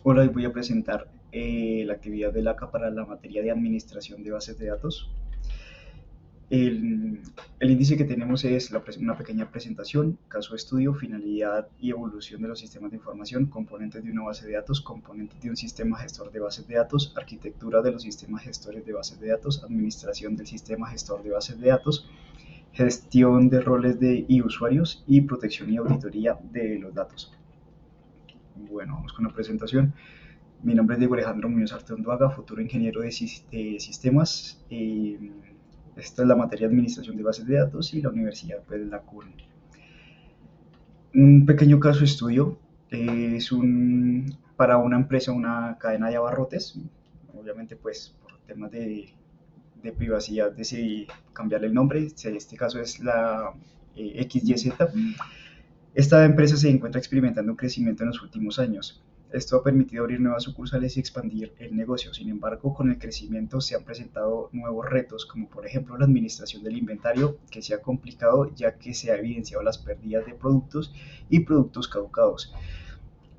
Hola, hoy voy a presentar la actividad del ACA para la materia de administración de bases de datos. El, el índice que tenemos es una pequeña presentación, caso de estudio, finalidad y evolución de los sistemas de información, componentes de una base de datos, componentes de un sistema gestor de bases de datos, arquitectura de los sistemas gestores de bases de datos, administración del sistema gestor de bases de datos, gestión de roles y usuarios y protección y auditoría de los datos. Bueno, vamos con la presentación. Mi nombre es Diego Alejandro Muñoz Arteonduaga, futuro ingeniero de sistemas. Esta es la materia de administración de bases de datos y la universidad pues, la CURN. Un pequeño caso de estudio para una empresa, una cadena de abarrotes. Obviamente, pues por temas de privacidad decidí cambiarle el nombre. Este caso es la XYZ. Esta empresa se encuentra experimentando un crecimiento en los últimos años. Esto ha permitido abrir nuevas sucursales y expandir el negocio. Sin embargo, con el crecimiento se han presentado nuevos retos, como por ejemplo la administración del inventario, que se ha complicado ya que se han evidenciado las pérdidas de productos y productos caducados.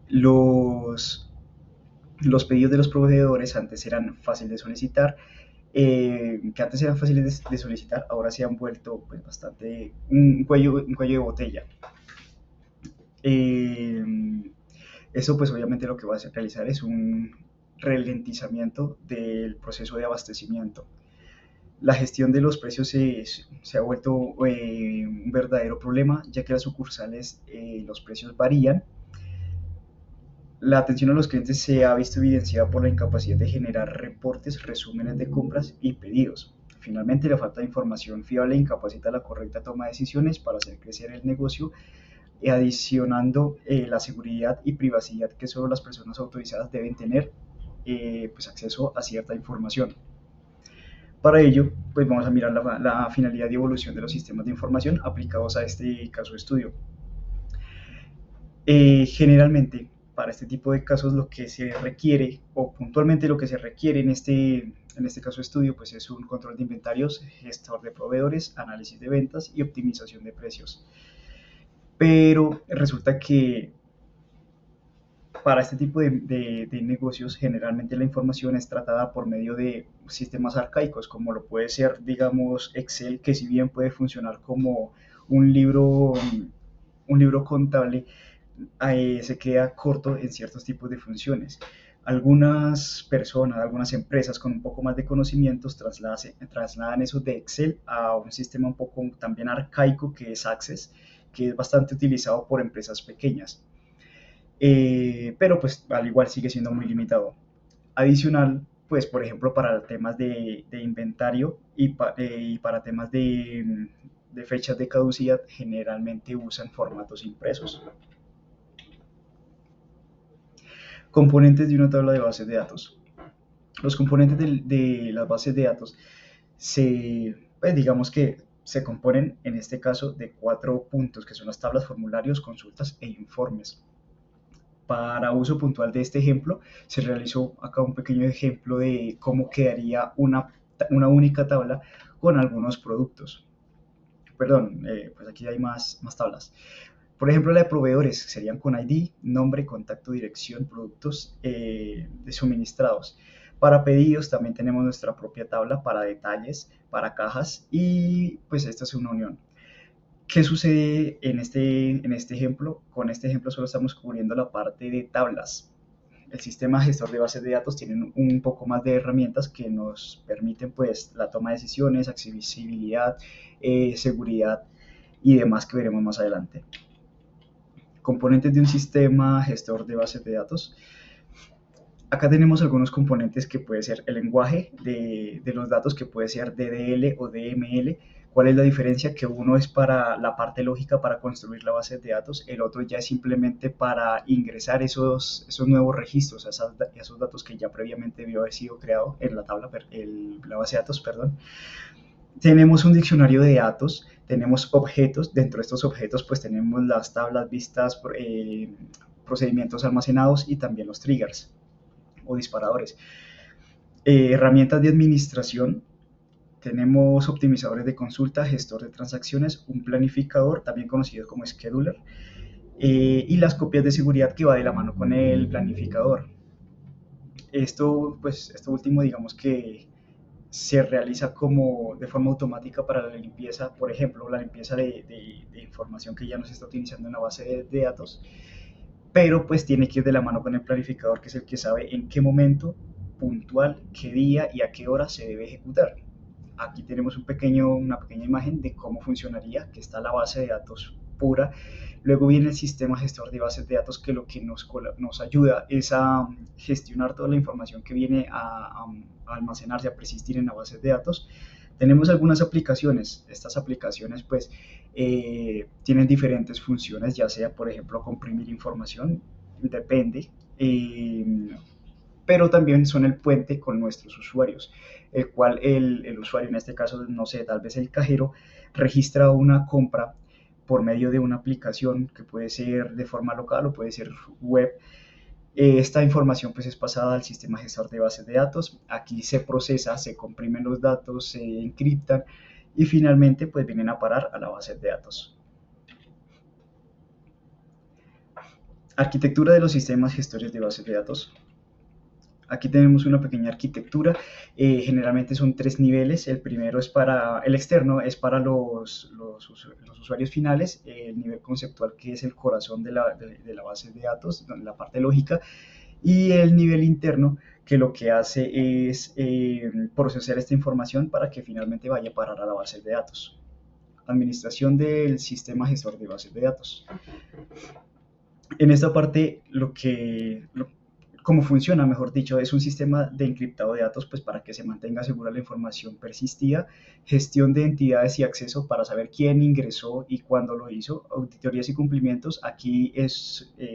Los, los pedidos de los proveedores antes eran fáciles de solicitar, que antes eran fáciles de solicitar, ahora se han vuelto pues, bastante un cuello de botella. Eh, Eso pues obviamente lo que va a realizar es un ralentizamiento del proceso de abastecimiento. La gestión de los precios se ha vuelto un verdadero problema, ya que las sucursales los precios varían. La atención a los clientes se ha visto evidenciada por la incapacidad de generar reportes, resúmenes de compras y pedidos. Finalmente, la falta de información fiable incapacita la correcta toma de decisiones para hacer crecer el negocio, adicionando la seguridad y privacidad que solo las personas autorizadas deben tener pues acceso a cierta información. Para ello, pues vamos a mirar la finalidad y evolución de los sistemas de información aplicados a este caso de estudio. Generalmente, para este tipo de casos, lo que se requiere, o puntualmente lo que se requiere en este caso de estudio, pues es un control de inventarios, gestor de proveedores, análisis de ventas y optimización de precios. Pero resulta que para este tipo de negocios, generalmente la información es tratada por medio de sistemas arcaicos, como lo puede ser, digamos, Excel, que si bien puede funcionar como un libro, un libro contable, se queda corto en ciertos tipos de funciones. Algunas personas, algunas empresas con un poco más de conocimientos trasladan eso de Excel a un sistema un poco también arcaico que es Access, que es bastante utilizado por empresas pequeñas. Pero pues al igual sigue siendo muy limitado. Adicional, pues por ejemplo para temas de inventario y para temas de fechas de caducidad generalmente usan formatos impresos. Componentes de una tabla de bases de datos. Los componentes de las bases de datos pues digamos que se componen en este caso de 4 puntos, que son las tablas, formularios, consultas e informes. Para uso puntual de este ejemplo, se realizó acá un pequeño ejemplo de cómo quedaría una única tabla con algunos productos. Perdón, pues aquí hay más tablas. Por ejemplo, la de proveedores serían con ID, nombre, contacto, dirección, productos de suministrados. Para pedidos también tenemos nuestra propia tabla para detalles, para cajas y pues esta es una unión. ¿Qué sucede en este ejemplo? Con este ejemplo solo estamos cubriendo la parte de tablas. El sistema gestor de bases de datos tiene un poco más de herramientas que nos permiten pues la toma de decisiones, accesibilidad, seguridad y demás que veremos más adelante. Componentes de un sistema gestor de bases de datos. Acá tenemos algunos componentes que puede ser el lenguaje de los datos, que puede ser DDL o DML. ¿Cuál es la diferencia? Que uno es para la parte lógica para construir la base de datos, el otro ya es simplemente para ingresar esos nuevos registros, esos datos que ya previamente debió haber sido creado en la tabla, la base de datos, perdón. Tenemos un diccionario de datos, tenemos objetos, dentro de estos objetos pues tenemos las tablas, vistas, procedimientos almacenados y también los triggers o disparadores. Herramientas de administración, tenemos optimizadores de consulta, gestor de transacciones, un planificador, también conocido como scheduler, y las copias de seguridad que va de la mano con el planificador. Esto último, digamos que se realiza como de forma automática para la limpieza, por ejemplo, la limpieza de información que ya no se está utilizando en la base de datos, pero pues tiene que ir de la mano con el planificador, que es el que sabe en qué momento puntual, qué día y a qué hora se debe ejecutar. Aquí tenemos una pequeña imagen de cómo funcionaría, que está la base de datos pura. Luego viene el sistema gestor de bases de datos, que lo que nos ayuda es a gestionar toda la información que viene a almacenarse, a persistir en la base de datos. Tenemos algunas aplicaciones. Estas aplicaciones pues tienen diferentes funciones, ya sea por ejemplo comprimir información, depende. Pero también son el puente con nuestros usuarios, el cual el usuario, en este caso, no sé, tal vez el cajero, registra una compra por medio de una aplicación que puede ser de forma local o puede ser web. Esta información pues es pasada al sistema gestor de bases de datos. Aquí se procesa, se comprimen los datos, se encriptan y finalmente pues vienen a parar a la base de datos. Arquitectura de los sistemas gestores de bases de datos. Aquí tenemos una pequeña arquitectura, generalmente son 3 niveles. El primero es para el externo, es para los usuarios finales, el nivel conceptual, que es el corazón de la base de datos, la parte lógica, y el nivel interno, que lo que hace es procesar esta información para que finalmente vaya a parar a la base de datos. Administración del sistema gestor de bases de datos. En esta parte, cómo funciona, mejor dicho, es un sistema de encriptado de datos, pues para que se mantenga segura la información persistida, gestión de entidades y acceso para saber quién ingresó y cuándo lo hizo, auditorías y cumplimientos. Aquí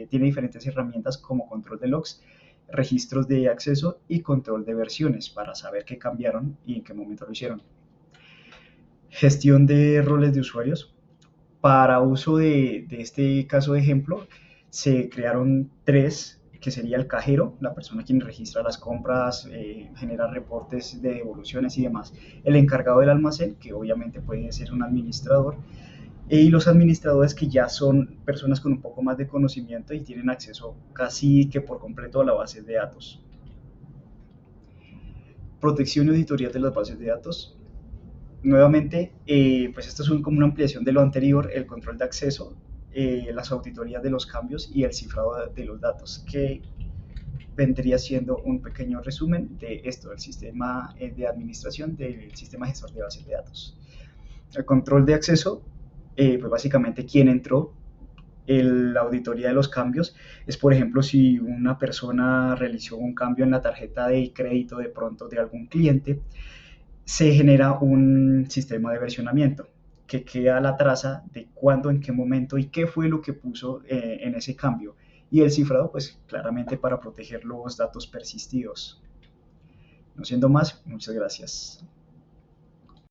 tiene diferentes herramientas como control de logs, registros de acceso y control de versiones para saber qué cambiaron y en qué momento lo hicieron. Gestión de roles de usuarios. Para uso de este caso de ejemplo, se crearon 3, que sería el cajero, la persona quien registra las compras, genera reportes de devoluciones y demás, el encargado del almacén, que obviamente puede ser un administrador, y los administradores, que ya son personas con un poco más de conocimiento y tienen acceso casi que por completo a la base de datos. Protección y auditoría de las bases de datos. Nuevamente, pues esto es como una ampliación de lo anterior, el control de acceso, las auditorías de los cambios y el cifrado de los datos, que vendría siendo un pequeño resumen de esto, del sistema de administración del sistema gestor de bases de datos. El control de acceso, pues básicamente quién entró. La auditoría de los cambios es, por ejemplo, si una persona realizó un cambio en la tarjeta de crédito de pronto de algún cliente, se genera un sistema de versionamiento que queda la traza de cuándo, en qué momento y qué fue lo que puso en ese cambio. Y el cifrado, pues claramente para proteger los datos persistidos. No siendo más, muchas gracias.